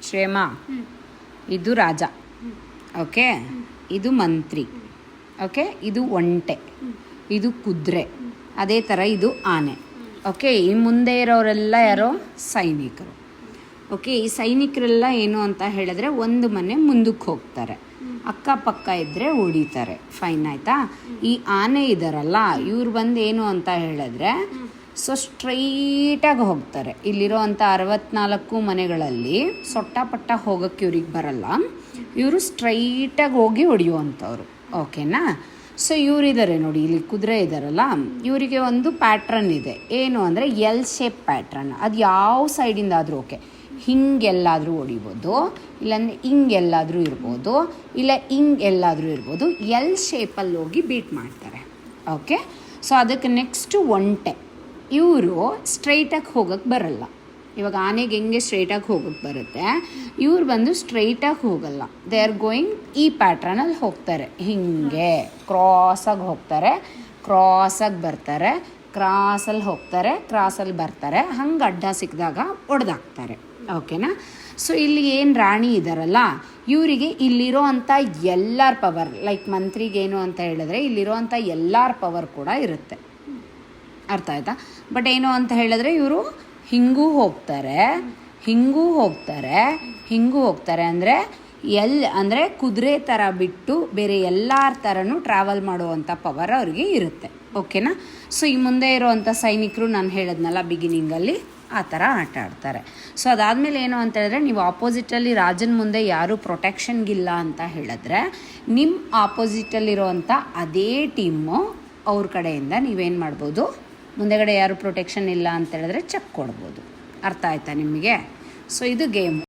ಶ್ರೇಮ, ಇದು ರಾಜ, ಓಕೆ, ಇದು ಮಂತ್ರಿ, ಓಕೆ, ಇದು ಒಂಟೆ, ಇದು ಕುದುರೆ, ಅದೇ ಥರ ಇದು ಆನೆ, ಓಕೆ. ಈ ಮುಂದೆ ಇರೋರೆಲ್ಲ ಯಾರೋ ಸೈನಿಕರು, ಓಕೆ. ಈ ಸೈನಿಕರೆಲ್ಲ ಏನು ಅಂತ ಹೇಳಿದ್ರೆ ಒಂದು ಮನೆ ಮುಂದಕ್ಕೆ ಹೋಗ್ತಾರೆ, ಅಕ್ಕಪಕ್ಕ ಇದ್ದರೆ ಹೊಡಿತಾರೆ, ಫೈನ್ ಆಯಿತಾ. ಈ ಆನೆ ಇದ್ದಾರಲ್ಲ ಇವ್ರು ಬಂದು ಏನು ಅಂತ ಹೇಳಿದ್ರೆ ಸೊ ಸ್ಟ್ರೈಟಾಗಿ ಹೋಗ್ತಾರೆ. ಇಲ್ಲಿರೋ ಅಂಥ 64 ಮನೆಗಳಲ್ಲಿ ಸೊಟ್ಟಪಟ್ಟ ಹೋಗೋಕ್ಕೆ ಇವ್ರಿಗೆ ಬರಲ್ಲ, ಇವರು ಸ್ಟ್ರೈಟಾಗಿ ಹೋಗಿ ಹೊಡೆಯುವಂಥವ್ರು, ಓಕೆನಾ. ಸೊ ಇವರಿದ್ದಾರೆ ನೋಡಿ, ಇಲ್ಲಿ ಕುದುರೆ ಇದ್ದಾರಲ್ಲ ಇವರಿಗೆ ಒಂದು ಪ್ಯಾಟ್ರನ್ ಇದೆ, ಏನು ಅಂದರೆ ಎಲ್ ಶೇಪ್ ಪ್ಯಾಟ್ರನ್. ಅದು ಯಾವ ಸೈಡಿಂದ ಆದರೂ ಓಕೆ, ಹಿಂಗೆಲ್ಲಾದರೂ ಹೊಡಿಬೋದು, ಇಲ್ಲಾಂದರೆ ಹಿಂಗೆಲ್ಲಾದರೂ ಇರ್ಬೋದು, ಇಲ್ಲ ಹಿಂಗೆಲ್ಲಾದರೂ ಇರ್ಬೋದು. ಎಲ್ ಶೇಪಲ್ಲಿ ಹೋಗಿ ಬೀಟ್ ಮಾಡ್ತಾರೆ, ಓಕೆ. ಸೊ ಅದಕ್ಕೆ ನೆಕ್ಸ್ಟು ಒಂಟೆ, ಇವರು ಸ್ಟ್ರೈಟಾಗಿ ಹೋಗೋಕ್ಕೆ ಬರಲ್ಲ. ಇವಾಗ ಆನೆಗೆ ಹೆಂಗೆ ಸ್ಟ್ರೈಟಾಗಿ ಹೋಗೋಕ್ಕೆ ಬರುತ್ತೆ, ಇವ್ರು ಬಂದು ಸ್ಟ್ರೈಟಾಗಿ ಹೋಗಲ್ಲ, ದೇ ಆರ್ ಗೋಯಿಂಗ್ ಈ ಪ್ಯಾಟ್ರನಲ್ಲಿ ಹೋಗ್ತಾರೆ, ಹೀಗೆ ಕ್ರಾಸಾಗಿ ಹೋಗ್ತಾರೆ, ಕ್ರಾಸಾಗಿ ಬರ್ತಾರೆ, ಕ್ರಾಸಲ್ಲಿ ಹೋಗ್ತಾರೆ, ಕ್ರಾಸಲ್ಲಿ ಬರ್ತಾರೆ, ಹಂಗೆ ಅಡ್ಡ ಸಿಕ್ಕಿದಾಗ ಹೊಡೆದಾಕ್ತಾರೆ, ಓಕೆನಾ. ಸೊ ಇಲ್ಲಿ ಏನು ರಾಣಿ ಇದ್ದಾರಲ್ಲ ಇವರಿಗೆ ಇಲ್ಲಿರೋ ಅಂಥ ಎಲ್ಲರ ಪವರ್, ಲೈಕ್ ಮಂತ್ರಿಗೇನು ಅಂತ ಹೇಳಿದ್ರೆ ಇಲ್ಲಿರೋ ಅಂಥ ಎಲ್ಲರ ಪವರ್ ಕೂಡ ಇರುತ್ತೆ, ಅರ್ಥ ಆಯ್ತಾ. ಬಟ್ ಏನು ಅಂತ ಹೇಳಿದ್ರೆ ಇವರು ಹಿಂಗೂ ಹೋಗ್ತಾರೆ, ಹಿಂಗೂ ಹೋಗ್ತಾರೆ, ಹಿಂಗೂ ಹೋಗ್ತಾರೆ, ಅಂದರೆ ಅಂದರೆ ಕುದುರೆ ಥರ ಬಿಟ್ಟು ಬೇರೆ ಎಲ್ಲರ ಥರನೂ ಟ್ರಾವೆಲ್ ಮಾಡುವಂಥ ಪವರ್ ಅವ್ರಿಗೆ ಇರುತ್ತೆ, ಓಕೆನಾ. ಸೊ ಈ ಮುಂದೆ ಇರೋವಂಥ ಸೈನಿಕರು ನಾನು ಹೇಳಿದ್ನಲ್ಲ ಬಿಗಿನಿಂಗಲ್ಲಿ ಆ ಥರ ಆಟ ಆಡ್ತಾರೆ. ಸೊ ಅದಾದಮೇಲೆ ಏನು ಅಂತ ಹೇಳಿದ್ರೆ ನೀವು ಆಪೋಸಿಟಲ್ಲಿ ರಾಜನ ಮುಂದೆ ಯಾರೂ ಪ್ರೊಟೆಕ್ಷನ್ಗಿಲ್ಲ ಅಂತ ಹೇಳಿದ್ರೆ ನಿಮ್ಮ ಆಪೋಸಿಟಲ್ಲಿರೋವಂಥ ಅದೇ ಟೀಮು ಅವ್ರ ಕಡೆಯಿಂದ ನೀವೇನು ಮಾಡ್ಬೋದು, ಮುಂದೆಗಡೆ ಯಾರು ಪ್ರೊಟೆಕ್ಷನ್ ಇಲ್ಲ ಅಂತ ಹೇಳಿದ್ರೆ ಚೆಕ್ ಕೊಡ್ಬೋದು, ಅರ್ಥ ಆಯ್ತಾ ನಿಮಗೆ. ಸೊ ಇದು ಗೇಮು.